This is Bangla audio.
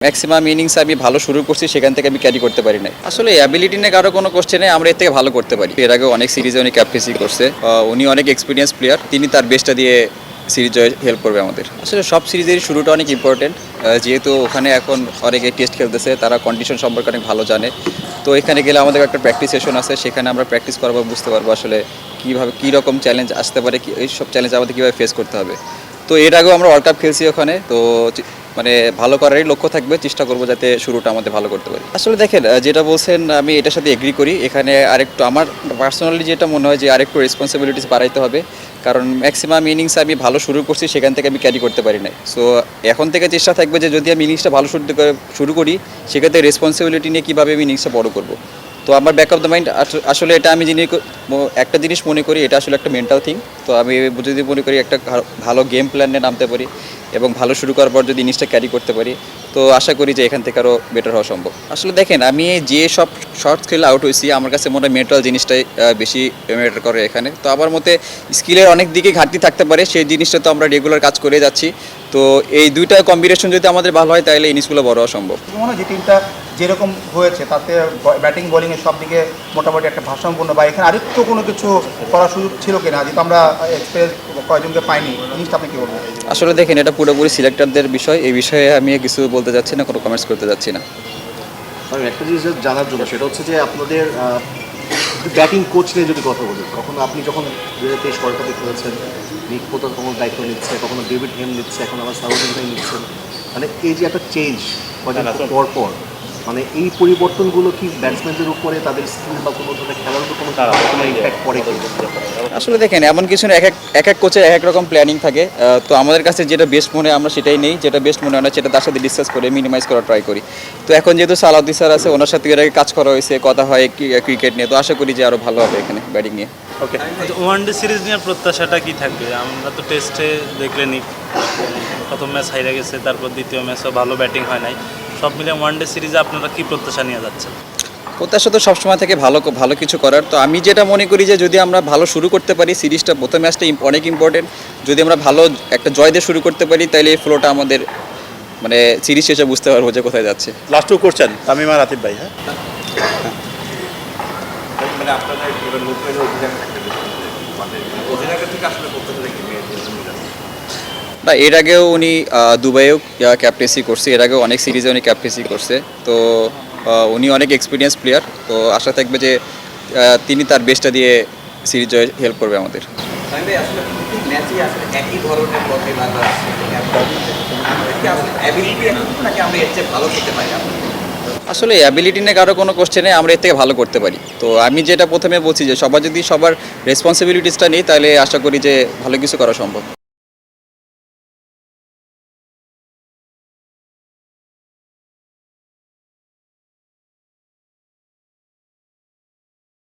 ম্যাক্সিমাম ইনিংস আমি ভালো শুরু করছি, সেখান থেকে আমি ক্যারি করতে পারি নাই। আসলে অ্যাবিলিটি নিয়ে কারো কোনো কোশ্চেন নেই, আমরা এর থেকে ভালো করতে পারি। এর আগে অনেক সিরিজে উনি ক্যাপ্টেন্সি করছে, উনি অনেক এক্সপিরিয়েন্স প্লেয়ার, তিনি তার বেস্টটা দিয়ে সিরিজ জয়ে হেল্প করবে আমাদের। আসলে সব সিরিজেরই শুরুটা অনেক ইম্পর্টেন্ট, যেহেতু ওখানে এখন অনেকে টেস্ট খেলতেছে, তারা কন্ডিশন সম্পর্কে অনেক ভালো জানে। তো এখানে গেলে আমাদের একটা প্র্যাকটিস সেশন আছে, সেখানে আমরা প্র্যাকটিস করবো, বুঝতে পারবো আসলে কীভাবে কী রকম চ্যালেঞ্জ আসতে পারে, এই সব চ্যালেঞ্জ আমাদের কীভাবে ফেস করতে হবে। তো এর আগেও আমরা ওয়ার্ল্ড কাপ খেলছি ওখানে, তো মানে ভালো করারই লক্ষ্য থাকবে, চেষ্টা করবো যাতে শুরুটা আমাদের ভালো করতে পারি। আসলে দেখেন, যেটা বলছেন আমি এটার সাথে এগ্রি করি। এখানে আরেকটু আমার পার্সোনালি যেটা মনে হয় যে আরেকটু রেসপন্সিবিলিটিস বাড়াইতে হবে, কারণ ম্যাক্সিমাম ইনিংস আমি ভালো শুরু করছি, সেখান থেকে আমি ক্যারি করতে পারি নাই। সো এখন থেকে চেষ্টা থাকবে যে যদি আমি ইনিংসটা ভালো শুরু করি, সেক্ষেত্রে রেসপন্সিবিলিটি নিয়ে কীভাবে আমি ইনিংসটা বড় করবো। তো আমার ব্যাক অফ দ্য মাইন্ড আসলে এটা আমি একটা জিনিস মনে করি, এটা আসলে একটা মেন্টাল থিং। তো আমি যদি মনে করি একটা ভালো গেম প্ল্যান নিয়ে নামতে পারি এবং ভালো শুরু করার পর যদি ইনিংসটা ক্যারি করতে পারি, তো আশা করি যে এখান থেকে আরও বেটার হওয়া সম্ভব। আসলে দেখেন, আমি যে সব শর্টস খেলে আউট হয়েছি, আমার কাছে মনে হয় মেন্টাল জিনিসটাই বেশি ম্যাটার করে এখানে। তো আমার মতে স্কিলের অনেক দিকে ঘাটতি থাকতে পারে, সেই জিনিসটা তো আমরা রেগুলার কাজ করে যাচ্ছি। তো এই দুইটা কম্বিনেশন যদি আমাদের ভালো হয়, তাহলে ইনিংসগুলো বড় হওয়া সম্ভব। মনে হয় যে টিমটা যেরকম হয়েছে তাতে ব্যাটিং বোলিংয়ের সব দিকে মোটামুটি একটা ভারসাম্যপূর্ণ, বা এখানে আরেকটু কোনো কিছু করার সুযোগ ছিল কিনা, যেহেতু আমরা এক্সপিরিয়েন্স কয়েকজনকে পাইনি, জিনিসটা আপনি কী বলবেন? আসলে দেখেন, এটা পুরোপুরি সিলেক্টরদের বিষয়, এই বিষয়ে আমি কিছু বলতে যাচ্ছি না, কোনো কমেন্টস করতে যাচ্ছি না। আমি একটা জিনিস জানার জন্য, সেটা হচ্ছে যে আপনাদের ব্যাটিং কোচ নিয়ে যদি কথা বলি, কখনো আপনি যখন 2023 ওয়ার্ল্ড কাপে খেলেছেন, নিক পোতা কখনো দায়িত্ব নিচ্ছে, কখনো ডেভিড হেম নিচ্ছে, এখন আবার সাউদিন ভাই নিচ্ছেন, মানে এই যে একটা চেঞ্জ পর পর, মানে এই পরিবর্তনগুলো কি ব্যাটসম্যানদের উপরে তাদের স্কিল বা কোনো ধরনের খেলার উপর কোনো ইম্প্যাক্ট পড়ে? আসলে দেখেন, এমন কিছু না, এক এক কোচের এক এক রকম প্ল্যানিং থাকে। তো আমাদের কাছে যেটা বেস্ট মনে হয় আমরা সেটাই নেই, যেটা বেস্ট মনে হয় না সেটা তার সাথে ডিসকাস করে মিনিমাইজ করার ট্রাই করি। তো এখন যেহেতু সালাউদ্দিন স্যার আছে, ওনার সাথে এর আগে কাজ করা হয়েছে, কথা হয় ক্রিকেট নিয়ে, তো আশা করি যে আরও ভালো হবে এখানে ব্যাটিং নিয়ে। ওকে, ওয়ানডে সিরিজ নিয়ে প্রত্যাশাটা কি থাকবে? আমরা তো টেস্টে দেখলেনি, প্রথম ম্যাচ হাইরা গেছে, তারপর দ্বিতীয় ম্যাচও ভালো ব্যাটিং হয় নাই। সব মিলে ওয়ানডে সিরিজে আপনারা কি প্রত্যাশা নিয়ে যাচ্ছেন? প্রত্যাশা তো সবসময় থেকে ভালো কিছু করার। তো আমি যেটা মনে করি যে যদি আমরা ভালো শুরু করতে পারি, সিরিজটা প্রথম ম্যাচটা অনেক ইম্পর্টেন্ট, যদি আমরা ভালো একটা জয় দিয়ে শুরু করতে পারি, তাহলে এই ফ্লোটা আমাদের মানে সিরিজ শেষে বুঝতে পারবো যে কোথায় যাচ্ছে। লাস্ট টু কোশ্চেন তামিম আর আতিফ ভাই। হ্যাঁ, মানে আপনাদের এবার নতুন অধিনায়ক থাকতে মানে অধিনায়কের থেকে আসলে প্রত্যাশা কি না, এর আগেও উনি দুবাইয়েও ক্যাপ্টেন্সি করছে, এর আগেও অনেক সিরিজে উনি ক্যাপ্টেন্সি করছে। তো উনি অনেক এক্সপিরিয়েন্স প্লেয়ার, তো আশা থাকবে যে তিনি তার বেস্টটা দিয়ে সিরিজ জয়ে হেল্প করবে আমাদের। আসলে প্রত্যেক ম্যাচই আসলে একই ধরনের পথে বারবার অ্যাবিলিটি নাকি আমরা এর চেয়ে ভালো করতে পারি? আসলে অ্যাবিলিটি নিয়ে কারো কোনো কোশ্চেন নেই, আমরা এর থেকে ভালো করতে পারি। তো আমি যেটা প্রথমে বলছি যে সবার যদি সবার রেসপন্সিবিলিটিসটা নেই, তাহলে আশা করি যে ভালো কিছু করা সম্ভব।